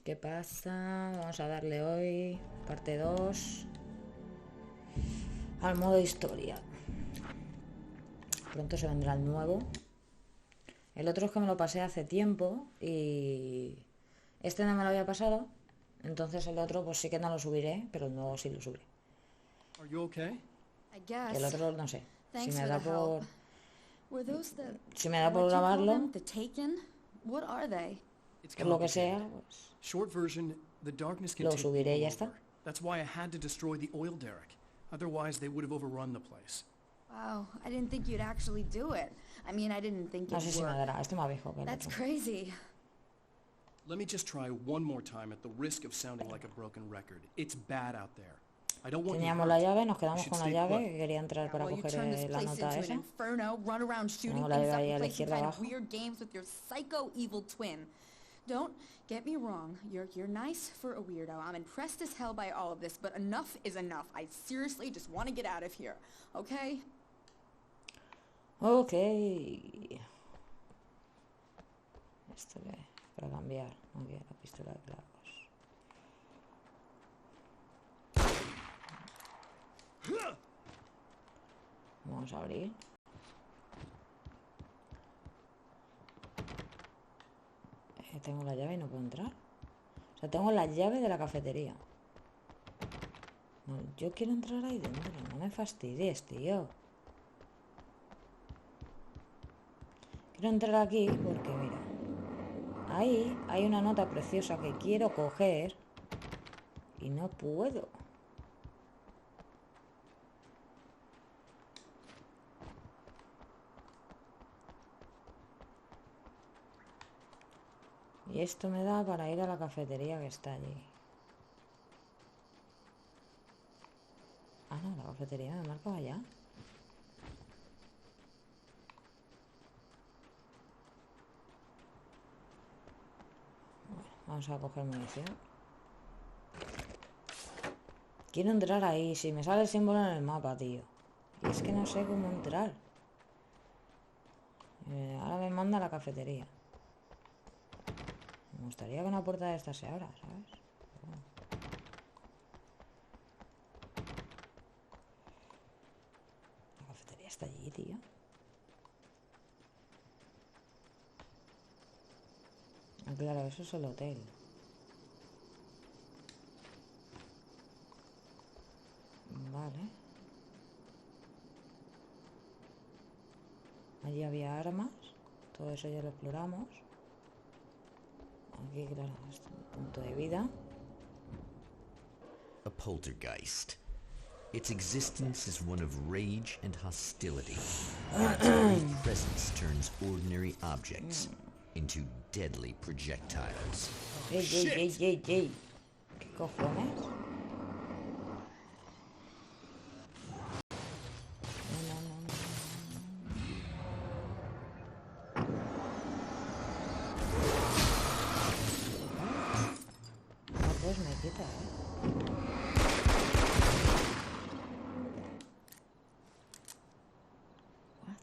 ¿Qué pasa? Vamos a darle hoy parte 2 al modo historia. Pronto se vendrá el nuevo. El otro es que me lo pasé hace tiempo y este no me lo había pasado. Entonces el otro pues sí que no lo subiré, pero el nuevo sí lo subiré. El otro no sé. Si me da por... Si me da por grabarlo, por lo que sea, pues lo subiré y ya está. That's why I had to destroy the oil derrick. Otherwise, they would have overrun the place. Wow, I didn't think you'd actually do it. I mean, I didn't think No sé it'd si me work. dará. Este más viejo que el That's otro. crazy. Let me just try one more time at the risk of sounding like a broken record. It's bad out there. I don't want you Teníamos la hurt. llave, nos You quedamos should con la stay llave, put. que quería entrar para Well, you coger turn this la place nota into an esa. inferno, run around shooting Tenemos la things llave up ahí and a la playing some izquierda kind of abajo. weird games with your psycho evil twin. Don't get me wrong, you're nice for a weirdo. I'm impressed as hell by all of this, but enough is enough. I seriously just want to get out of here, okay? Ok. Esto que para cambiar. Muy bien, la pistola de clavos. Vamos a abrir. Tengo la llave y no puedo entrar. O sea, tengo la llave de la cafetería. No, yo quiero entrar ahí dentro. No me fastidies, tío. Quiero entrar aquí porque, mira, ahí hay una nota preciosa que quiero coger y no puedo. Y esto me da para ir a la cafetería que está allí. Ah, no, la cafetería me marca allá. Bueno, vamos a coger munición. Quiero entrar ahí. Si me sale el símbolo en el mapa, tío. Y es que no sé cómo entrar. Ahora me manda a la cafetería. Me gustaría que una puerta de estas se abra, ¿sabes? Pero bueno. La cafetería está allí, tío. Ah, claro, eso es el hotel. Vale. Allí había armas. Todo eso ya lo exploramos. Aquí, claro, es un punto de vida. A poltergeist. Its existence is one of rage and hostility. Its very presence turns ordinary objects into deadly projectiles. ¡Ey, ey, ey, ey, ey! ¿Qué cojones? No, pues me quita, What?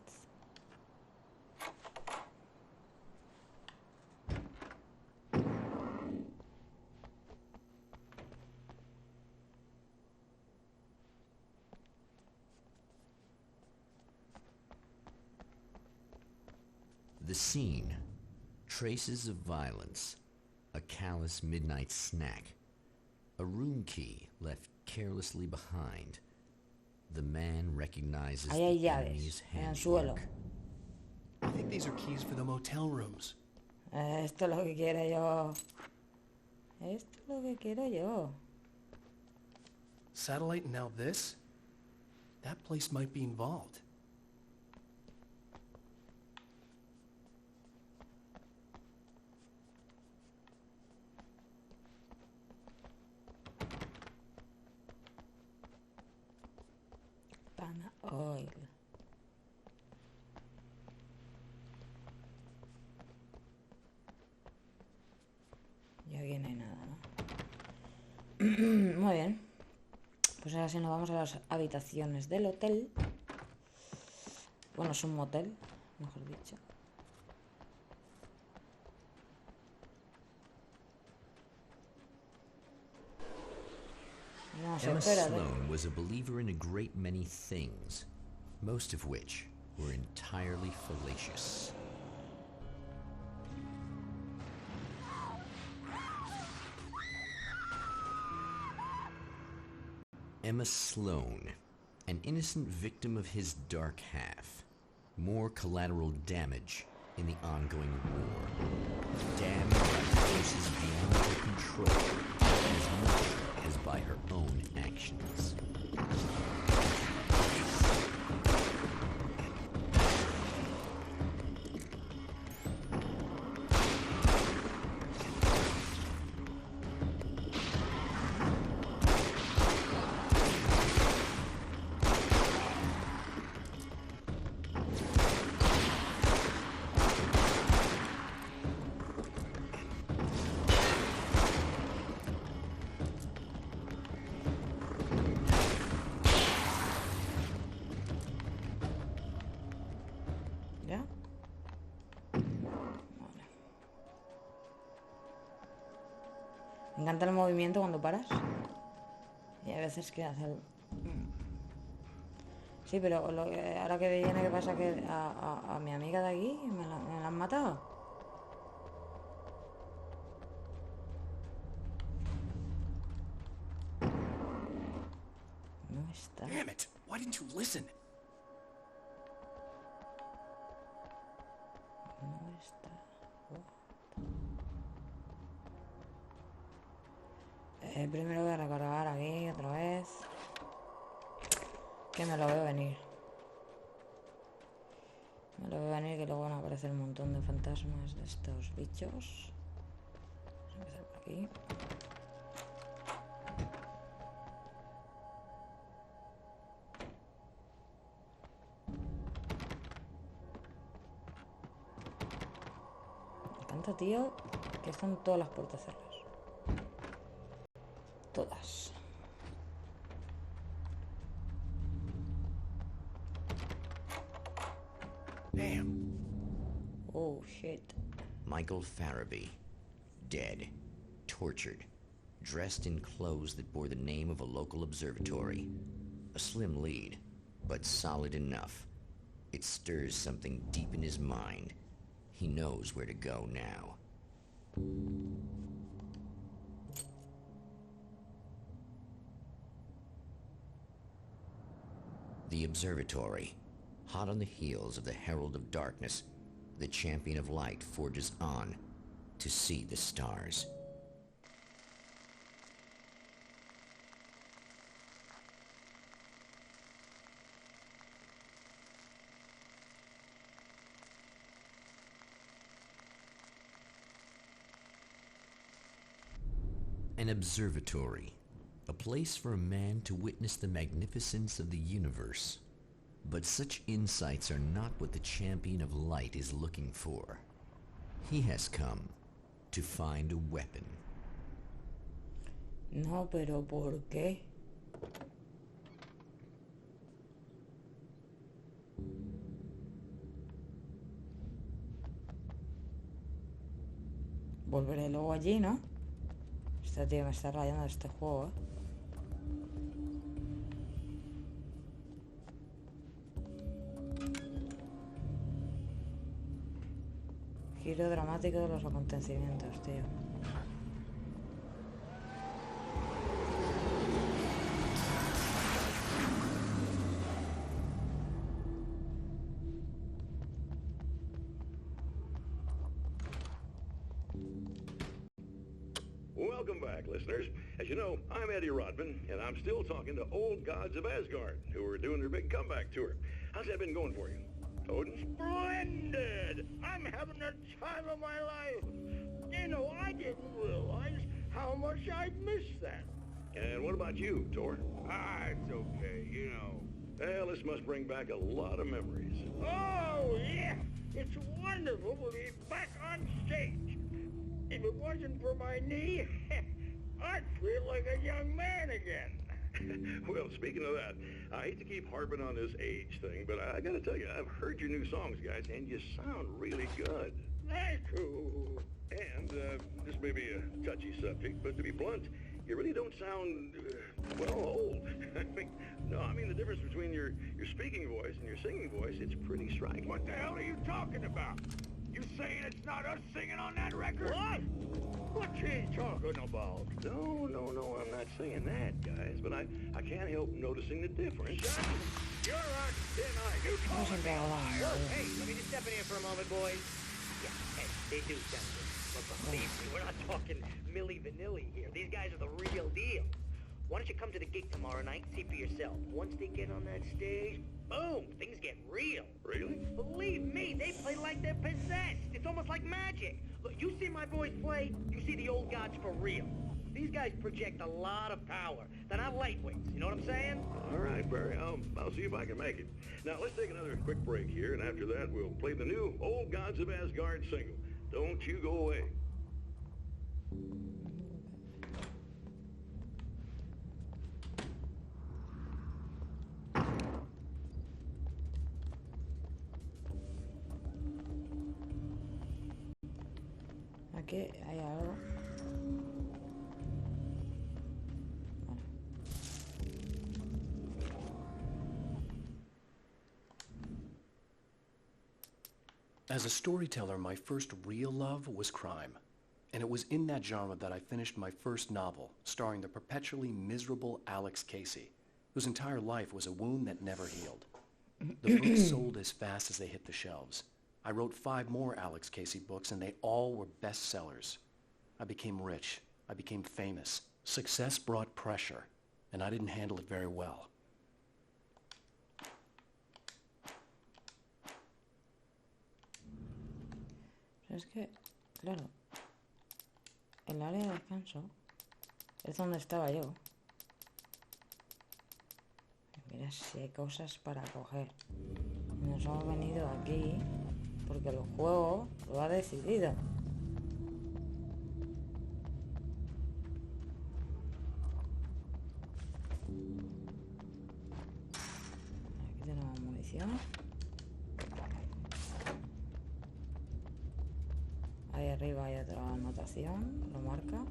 The scene. Traces of violence. A callous midnight snack. A room key left carelessly behind. The man recognizes Ahí hay the enemy's llaves en el suelo. handiwork. I think these are keys for the motel rooms. Esto es lo que quiero yo. Esto es lo que quiero yo. Satellite and now this? That place might be involved. Pana oil. Y aquí no hay nada, ¿no? Muy bien. Pues ahora sí nos vamos a las habitaciones del hotel. Bueno, es un motel, mejor dicho. No sé, Emma espérate. Sloane was a believer in a great many things, most of which were entirely fallacious. Emma Sloane, an innocent victim of his dark half. More collateral damage in the ongoing war. Damned by forces beyond her control as much as by her own actions. ¿Ya? Vale. Me encanta el movimiento cuando paras. Y a veces que hace el... Sí, pero ahora que viene, ¿qué pasa? Que a mi amiga de aquí me la han matado. No está. Damn it! Why didn't you listen? No está. Primero voy a recargar aquí otra vez. Que me lo veo venir. Me lo veo venir, que luego van a aparecer un montón de fantasmas de estos bichos. Vamos a empezar por aquí. Me encanta, tío, que están todas las puertas cerradas. Todas. Damn. Oh, shit. Michael Farabee, dead, tortured, dressed in clothes that bore the name of a local observatory. A slim lead, but solid enough. It stirs something deep in his mind. He knows where to go now. The observatory. Hot on the heels of the Herald of Darkness, the Champion of Light forges on to see the stars. An observatory, a place for a man to witness the magnificence of the universe. But such insights are not what the Champion of Light is looking for. He has come to find a weapon. No, pero ¿por qué? Volveré luego allí, ¿no? Este tío me está rayando de este juego, ¿eh? Giro dramático de los acontecimientos, tío. Welcome back, listeners. As you know, I'm Eddie Rodman, and I'm still talking to old gods of Asgard, who are doing their big comeback tour. How's that been going for you? Odin? Splendid! I'm having the time of my life. You know, I didn't realize how much I'd missed that. And what about you, Thor? It's okay, you know. Well, this must bring back a lot of memories. Oh, yeah! It's wonderful to be back on stage. If it wasn't for my knee, I'd feel like a young man again. Well, speaking of that, I hate to keep harping on this age thing, but I gotta tell you, I've heard your new songs, guys, and you sound really good. Thank you. And this may be a touchy subject, but to be blunt, You really don't sound, well, old. I mean, the difference between your speaking voice and your singing voice, it's pretty striking. What the hell are you talking about? You saying it's not us singing on that record? What? What you talking about? No, I'm not saying that, guys, but I can't help noticing the difference. You're on thin ice. You No siempre hago la misma, Whoa, tío. hey, let me just step in here for a moment, boys. Yeah, hey, they do sound good. But believe me, we're not talking Milli Vanilli here. These guys are the real deal. Why don't you come to the gig tomorrow night and see for yourself? Once they get on that stage, boom, things get real. Really? Believe me, they play like they're possessed. It's almost like magic. Look, you see my boys play, you see the old gods for real. These guys project a lot of power. They're not lightweights, you know what I'm saying? All right, Barry, I'll see if I can make it. Now, let's take another quick break here, and after that, we'll play the new Old Gods of Asgard single. Don't you go away. Aquí hay algo. Vale. As a storyteller, my first real love was crime. And it was in that genre that I finished my first novel, starring the perpetually miserable Alex Casey, whose entire life was a wound that never healed. The books sold as fast as they hit the shelves. I wrote 5 more Alex Casey books, and they all were bestsellers. I became rich. I became famous. Success brought pressure, and I didn't handle it very well. Es que, claro, el área de descanso es donde estaba yo. Mira si hay cosas para coger. Nos hemos venido aquí porque el juego lo ha decidido. Aquí tenemos munición. Ahí arriba hay otra anotación, lo marca.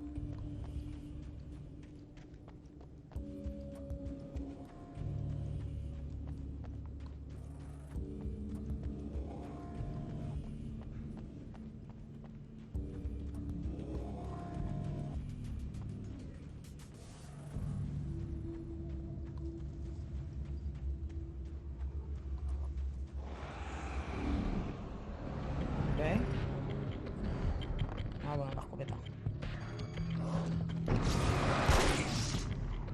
¿Ok? Ah, bueno, la escopeta.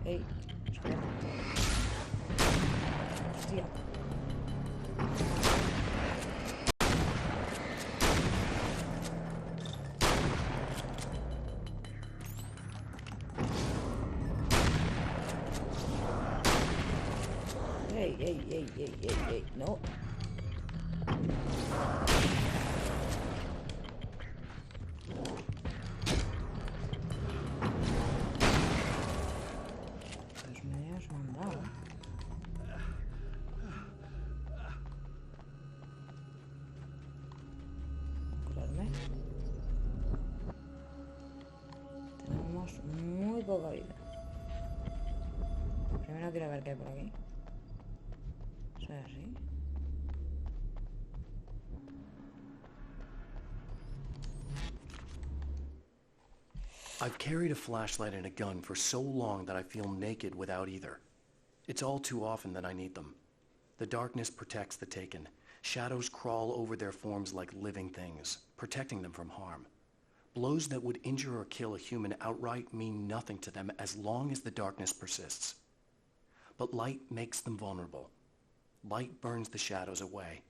¡Ey! Espera. Hostia. ¡Ey! No. Los medios me han dado. Curarme. Tenemos muy poca vida. Primero quiero ver qué hay por aquí. Eso es así. I've carried a flashlight and a gun for so long that I feel naked without either. It's all too often that I need them. The darkness protects the taken. Shadows crawl over their forms like living things, protecting them from harm. Blows that would injure or kill a human outright mean nothing to them as long as the darkness persists. But light makes them vulnerable. Light burns the shadows away.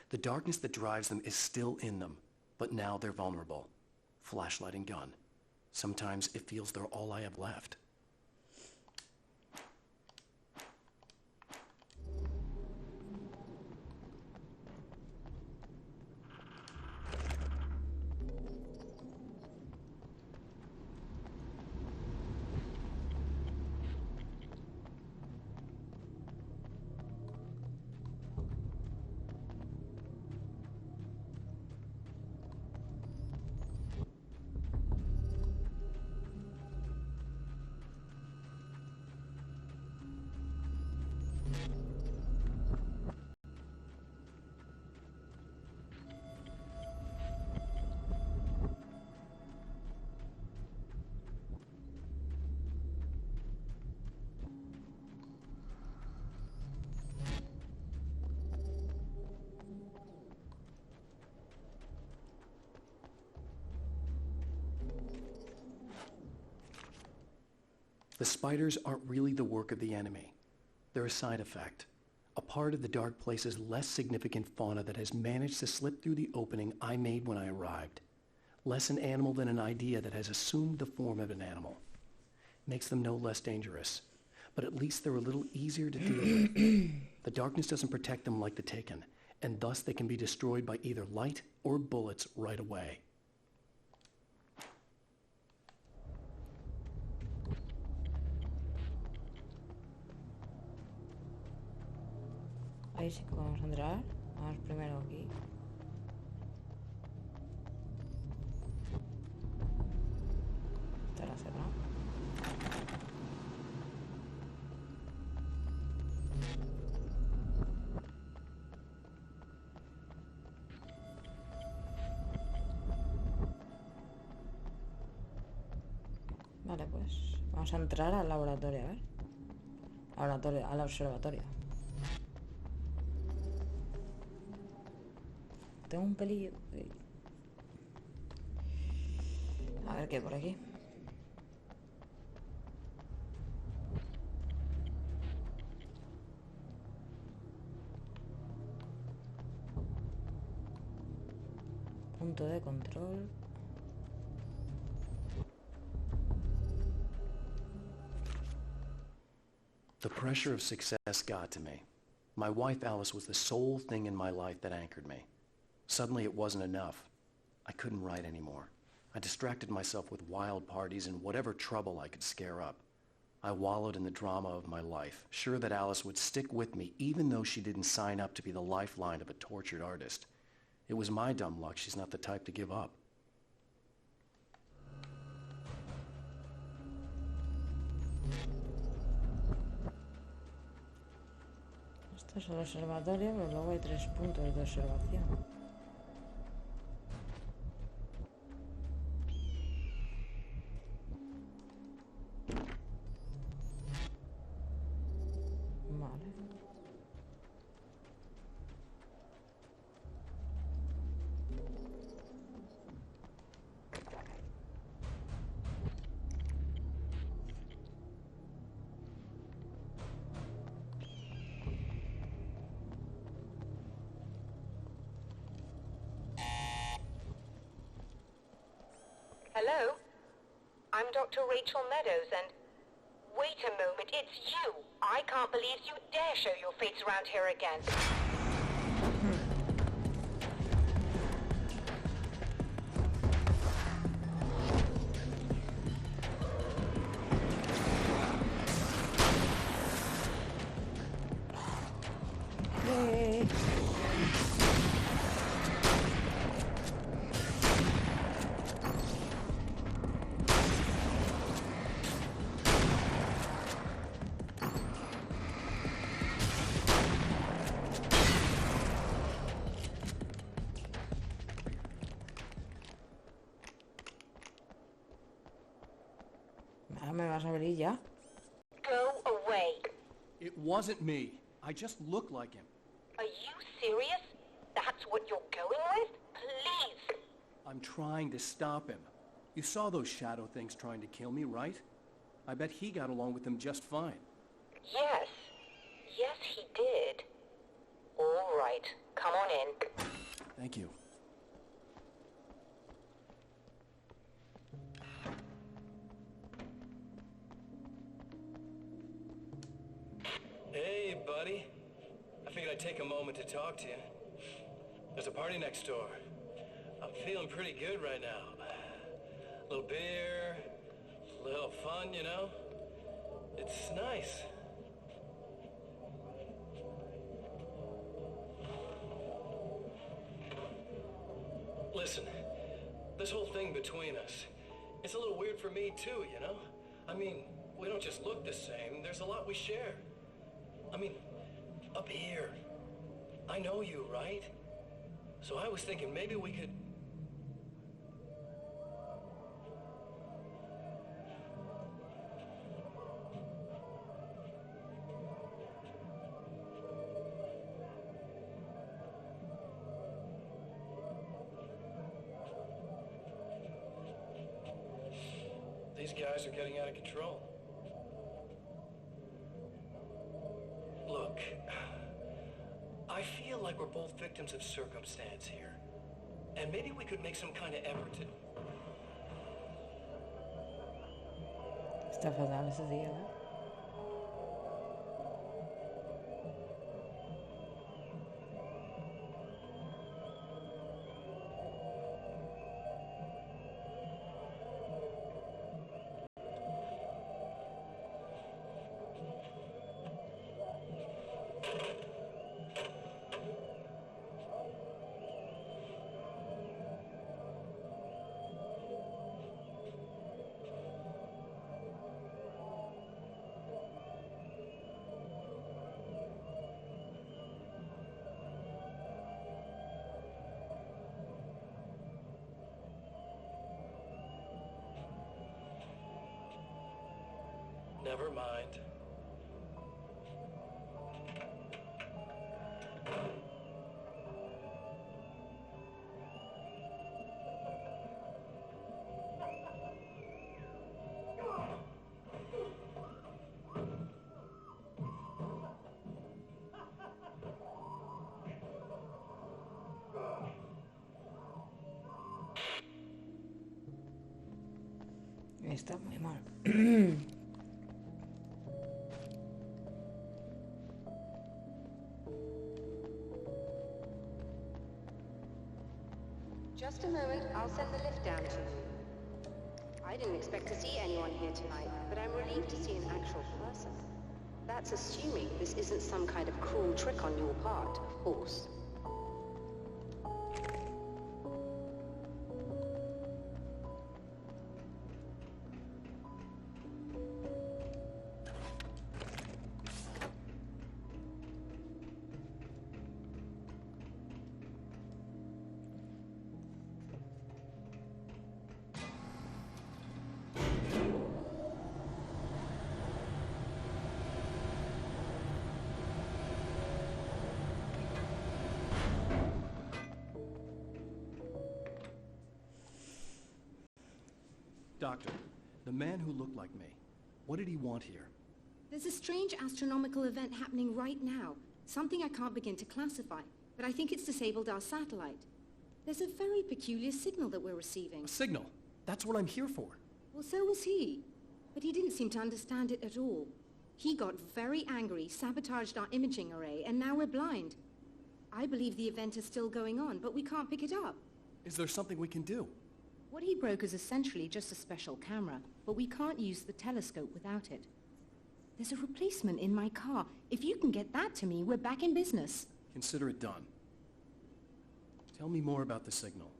The darkness that drives them is still in them, but now they're vulnerable. Flashlight and gun. Sometimes it feels they're all I have left. The spiders aren't really the work of the enemy. They're a side effect. A part of the dark place's less significant fauna that has managed to slip through the opening I made when I arrived. Less an animal than an idea that has assumed the form of an animal. Makes them no less dangerous. But at least they're a little easier to deal with. The darkness doesn't protect them like the Taken, and thus they can be destroyed by either light or bullets right away. Ahí sí que vamos a entrar. Vamos primero aquí. Estará cerrado. Vale, pues vamos a entrar al laboratorio, a ver. Laboratorio, al observatorio. Tengo un pelillo. A ver qué hay por aquí. Punto de control. The pressure of success got to me. My wife Alice was the sole thing in my life that anchored me. Suddenly it wasn't enough. I couldn't write anymore. I distracted myself with wild parties and whatever trouble I could scare up. I wallowed in the drama of my life, sure that Alice would stick with me even though she didn't sign up to be the lifeline of a tortured artist. It was my dumb luck she's not the type to give up. Esto es el observatorio, pero luego hay 3 puntos de observación. Vale. Hello? I'm Dr. Rachel Meadows, and... Wait a moment, it's you! I can't believe you dare show your face around here again. Yay. Ahora me vas a abrir ya. Go away. It wasn't me. I just looked like him. Are you serious? That's what you're going with? Please. I'm trying to stop him. You saw those shadow things trying to kill me, right? I bet he got along with them just fine. Yes. Yes, he did. All right. Come on in. Thank you. Hey, buddy. I figured I'd take a moment to talk to you. There's a party next door. I'm feeling pretty good right now. A little beer, a little fun, you know? It's nice. Listen, this whole thing between us, it's a little weird for me too, you know? I mean, we don't just look the same, there's a lot we share. I mean, up here, I know you, right? So I was thinking maybe we could... These guys are getting out of control. we're both victims of circumstance here. And maybe we could make some kind of effort to... Está fatal ese día, ¿eh? Never mind. Está muy mal. Just a moment, I'll send the lift down to you. I didn't expect to see anyone here tonight, but I'm relieved to see an actual person. That's assuming this isn't some kind of cruel trick on your part, of course. Doctor, the man who looked like me, what did he want here? There's a strange astronomical event happening right now. Something I can't begin to classify, but I think it's disabled our satellite. There's a very peculiar signal that we're receiving. A signal? That's what I'm here for. Well, so was he. But he didn't seem to understand it at all. He got very angry, sabotaged our imaging array, and now we're blind. I believe the event is still going on, but we can't pick it up. Is there something we can do? What he broke is essentially just a special camera, but we can't use the telescope without it. There's a replacement in my car. If you can get that to me, we're back in business. Consider it done. Tell me more about the signal.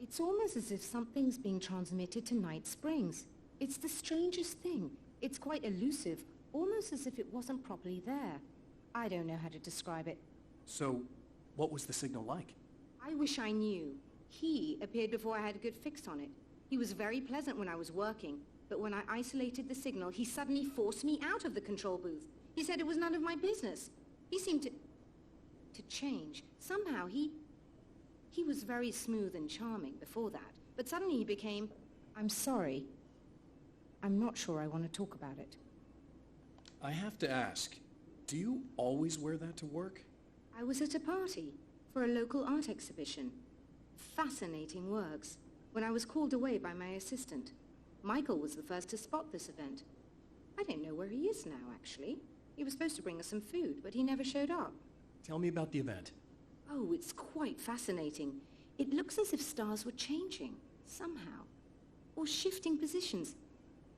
It's almost as if something's being transmitted to Night Springs. It's the strangest thing. It's quite elusive, almost as if it wasn't properly there. I don't know how to describe it. So, what was the signal like? I wish I knew. He appeared before I had a good fix on it. He was very pleasant when I was working, but when I isolated the signal, he suddenly forced me out of the control booth. He said it was none of my business. He seemed to change. Somehow he was very smooth and charming before that, but suddenly he became, I'm sorry. I'm not sure I want to talk about it. I have to ask, do you always wear that to work? I was at a party for a local art exhibition. Fascinating works, when I was called away by my assistant. Michael was the first to spot this event. I don't know where he is now, actually. He was supposed to bring us some food, but he never showed up. Tell me about the event. Oh, it's quite fascinating. It looks as if stars were changing, somehow. Or shifting positions.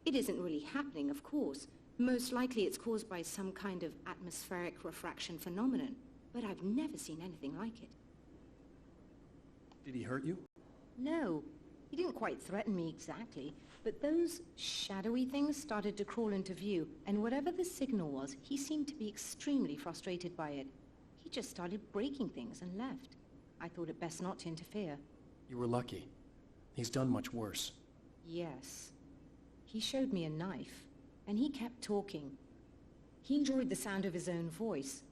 It isn't really happening, of course. Most likely it's caused by some kind of atmospheric refraction phenomenon. But I've never seen anything like it. Did he hurt you? No, he didn't quite threaten me exactly, but those shadowy things started to crawl into view, and whatever the signal was, he seemed to be extremely frustrated by it. He just started breaking things and left. I thought it best not to interfere. You were lucky. He's done much worse. Yes. He showed me a knife, and he kept talking. He enjoyed the sound of his own voice.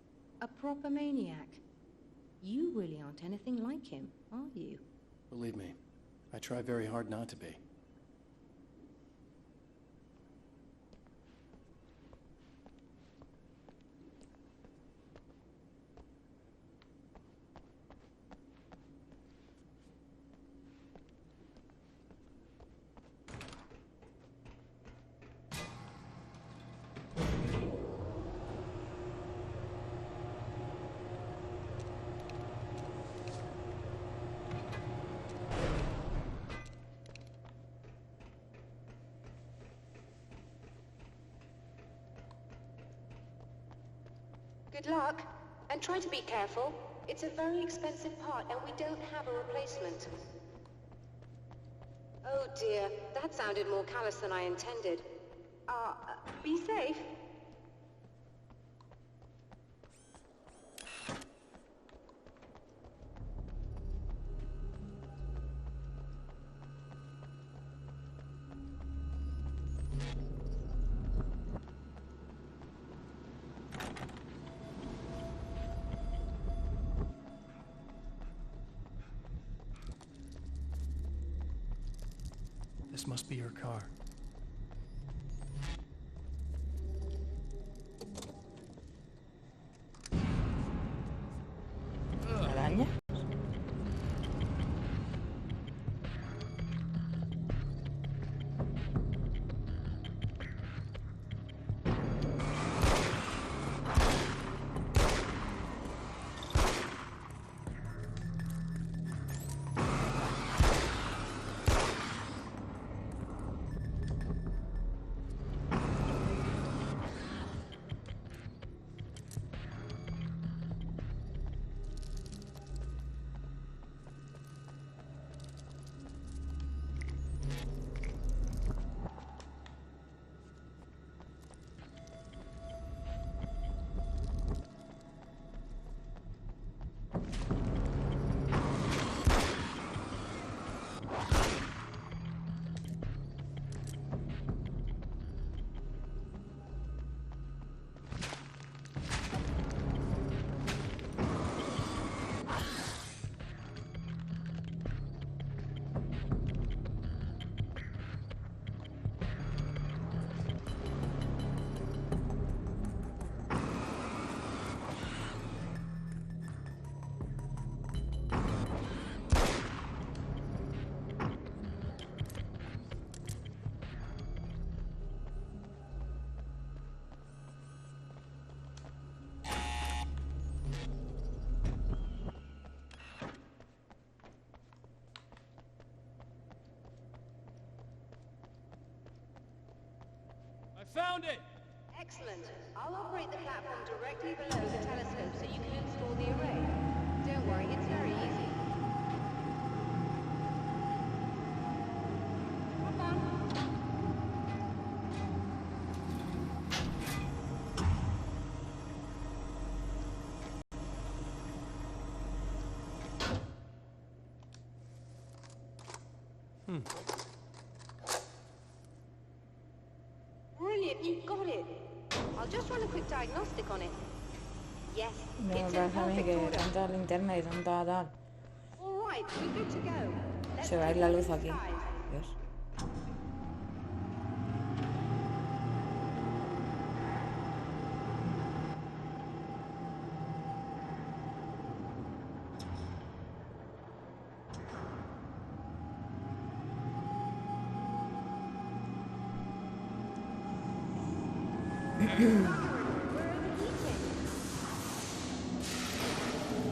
A proper maniac. You really aren't anything like him, are you? Believe me, I try very hard not to be. Good luck, and try to be careful. It's a very expensive part, and we don't have a replacement. Oh dear, that sounded more callous than I intended. Be safe. This must be her car. Araña. Found it! Excellent. I'll operate the platform directly below the telescope so you can install the array. Don't worry, it's very easy. Come on. Brilliant, you got it. I'll just run a quick diagnostic on it. Yes, Me it's in parece a mí perfect que order. tanta linterna y tanta tal. All right, we're good to go. Let's Se va a ir take la a luz look aquí. inside. ¿Ves?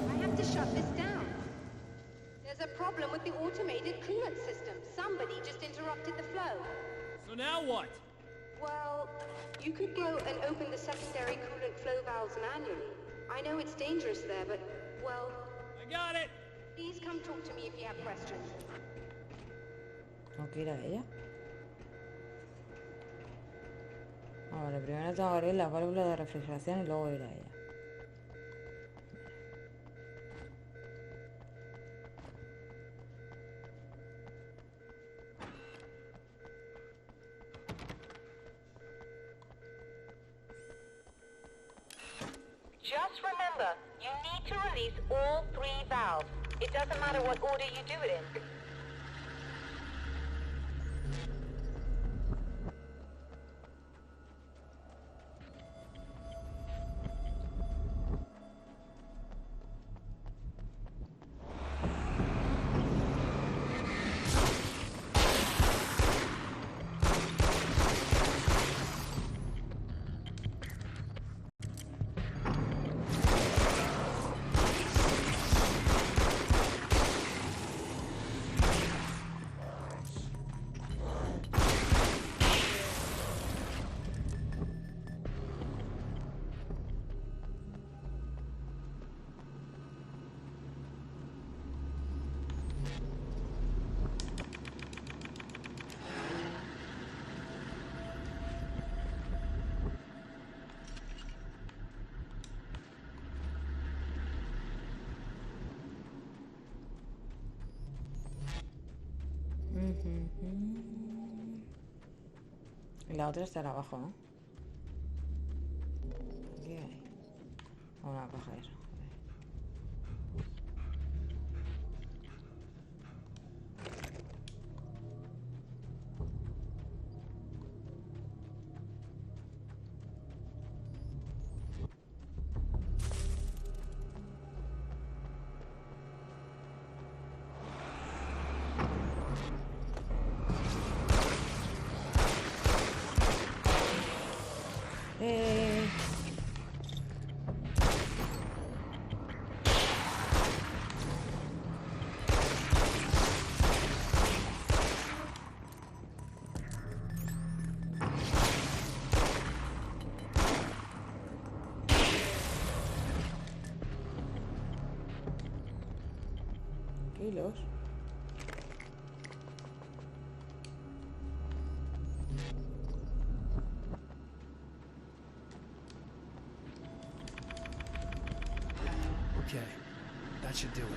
I have to shut this down. There's a problem with the automated coolant system. Somebody just interrupted the flow. So now what? Well, you could go and open the secondary coolant flow valves manually. I know it's dangerous there, but, well, I got it! please come talk to me if you have questions. Tengo que ir a ella. Vale, primero tengo que abrir la válvula de refrigeración y luego ir a ella. Just remember, you need to release all 3 valves. It doesn't matter what order you do it in. Y la otra estará abajo, ¿no? ¿Qué hay? Una caja de eso. Hilos. Okay, that should do it.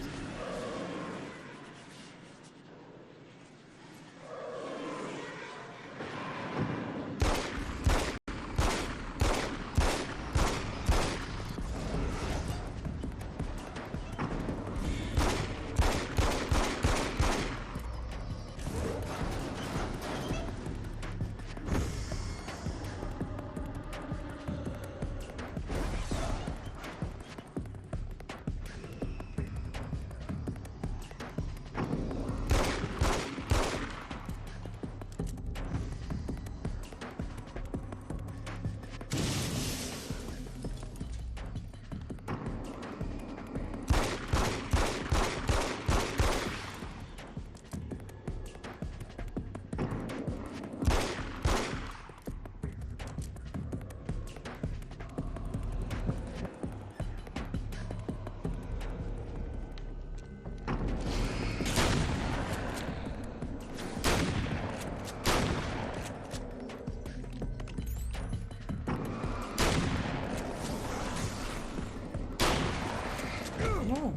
No.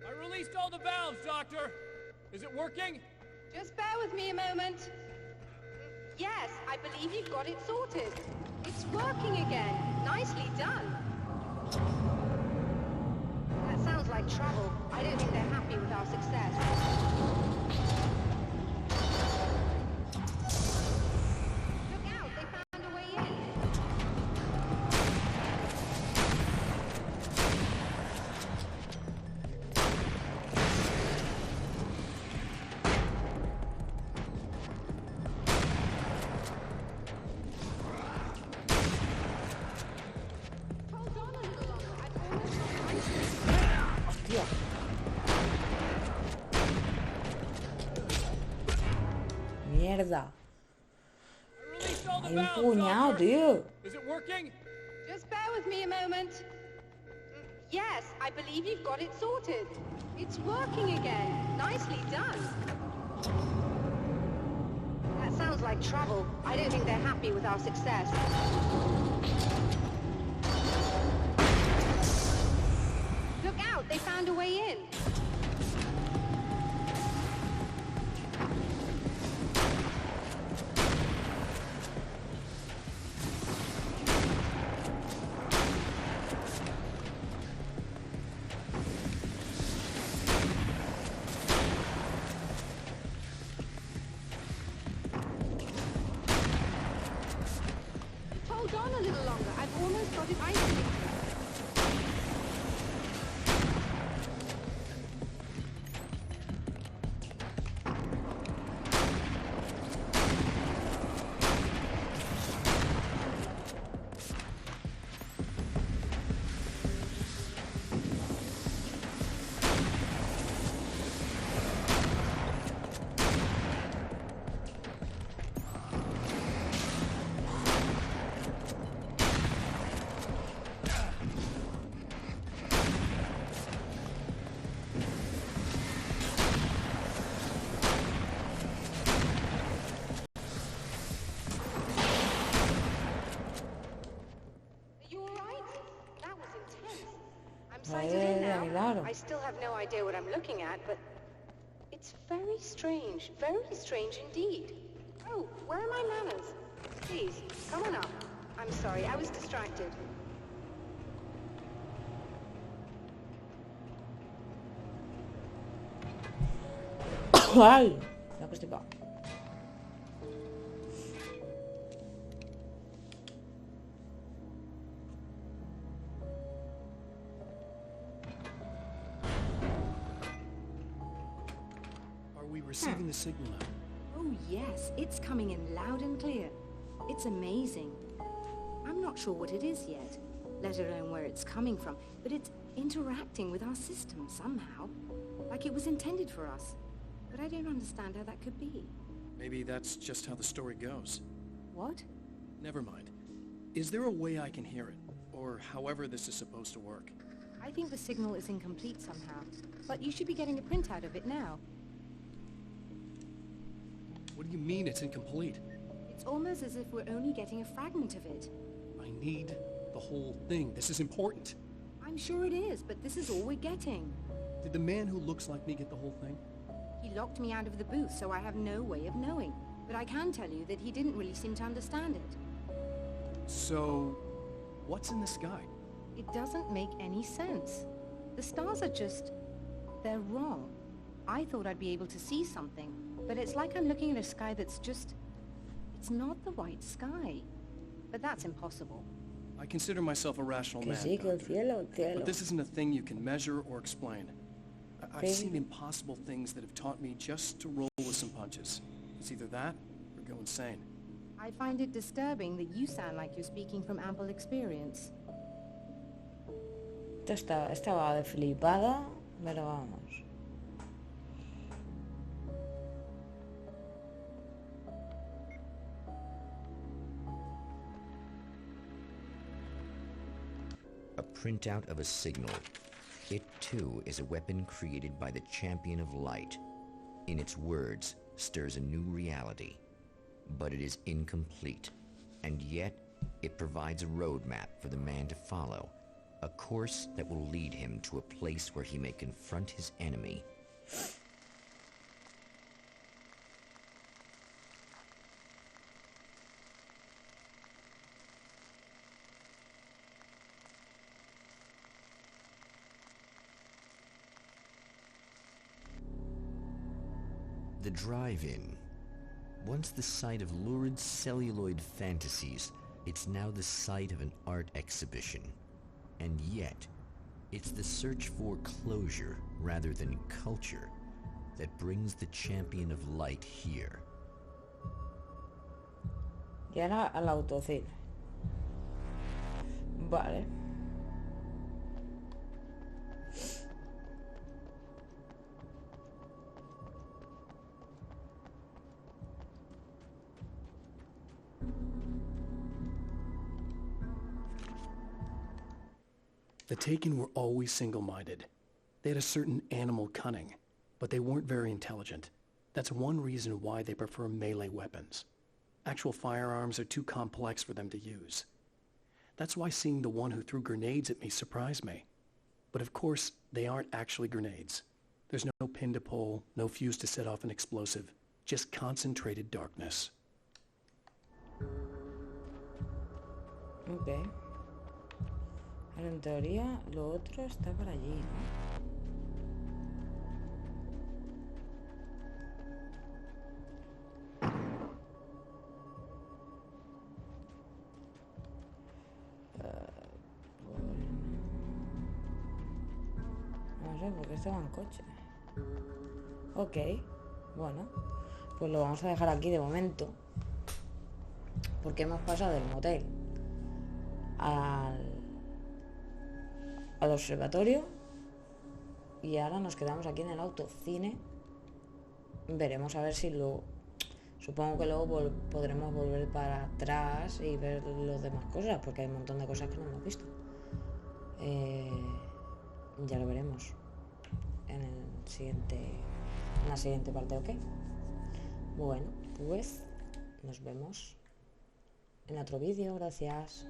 I released all the valves, Doctor. Is it working? Just bear with me a moment. Yes, I believe you've got it sorted. It's working again. Nicely done. That sounds like trouble. I don't think they're happy with our success. Look out, they found a way in. Hold on a little longer. I've almost got ice. Hostia. Mierda. I released all the Hay un valves, puñado, Doctor. tío. Is it working? Just bear with me a moment. Yes, I believe you've got it sorted. It's working again. Nicely done. That sounds like trouble. I don't think they're happy with our success. Look out, they found a way in. Hold on a little longer. I've almost got it isolated. Claro. I still have no idea what I'm looking at, but it's very strange indeed. Oh, where are my manners? Please, come on up. I'm sorry, I was distracted. ¡Ay! Me ha constipado. Are we receiving the signal now? Oh yes, it's coming in loud and clear. It's amazing. I'm not sure what it is yet, let alone where it's coming from, but it's interacting with our system somehow, like it was intended for us. But I don't understand how that could be. Maybe that's just how the story goes. What? Never mind. Is there a way I can hear it? Or however this is supposed to work? I think the signal is incomplete somehow, but you should be getting a printout of it now. What do you mean it's incomplete? It's almost as if we're only getting a fragment of it. I need the whole thing. This is important. I'm sure it is, but this is all we're getting. Did the man who looks like me get the whole thing? He locked me out of the booth, so I have no way of knowing. But I can tell you that he didn't really seem to understand it. So, what's in the sky? It doesn't make any sense. The stars are just... they're wrong. I thought I'd be able to see something, but it's like I'm looking at a sky that's just... it's not the white sky. But that's impossible. I consider myself a rational man, Sí, que el cielo, el cielo. but this isn't a thing you can measure or explain. I've Sí. seen impossible things that have taught me just to roll with some punches. It's either that or go insane. I find it disturbing that you sound like you're speaking from ample experience. Estaba de flipada, pero vamos. A printout of a signal. It too is a weapon created by the Champion of Light. In its words, stirs a new reality. But it is incomplete, and yet it provides a roadmap for the man to follow, a course that will lead him to a place where he may confront his enemy. The drive-in. Once the site of lurid celluloid fantasies, it's now the site of an art exhibition. And yet, it's the search for closure rather than culture that brings the Champion of Light here. Y ahora al autocine. Vale. The Taken were always single-minded. They had a certain animal cunning, but they weren't very intelligent. That's one reason why they prefer melee weapons. Actual firearms are too complex for them to use. That's why seeing the one who threw grenades at me surprised me. But of course, they aren't actually grenades. There's no pin to pull, no fuse to set off an explosive, just concentrated darkness. Ok. Ahora en teoría lo otro está por allí, ¿no? No sé, porque este va en coche. Ok, bueno, pues lo vamos a dejar aquí de momento, porque hemos pasado del motel al observatorio y ahora nos quedamos aquí en el autocine. Veremos a ver si lo... Supongo que luego podremos volver para atrás y ver las demás cosas, porque hay un montón de cosas que no hemos visto. Ya lo veremos en la siguiente parte, ¿ok? Bueno, pues nos vemos en otro vídeo. Gracias.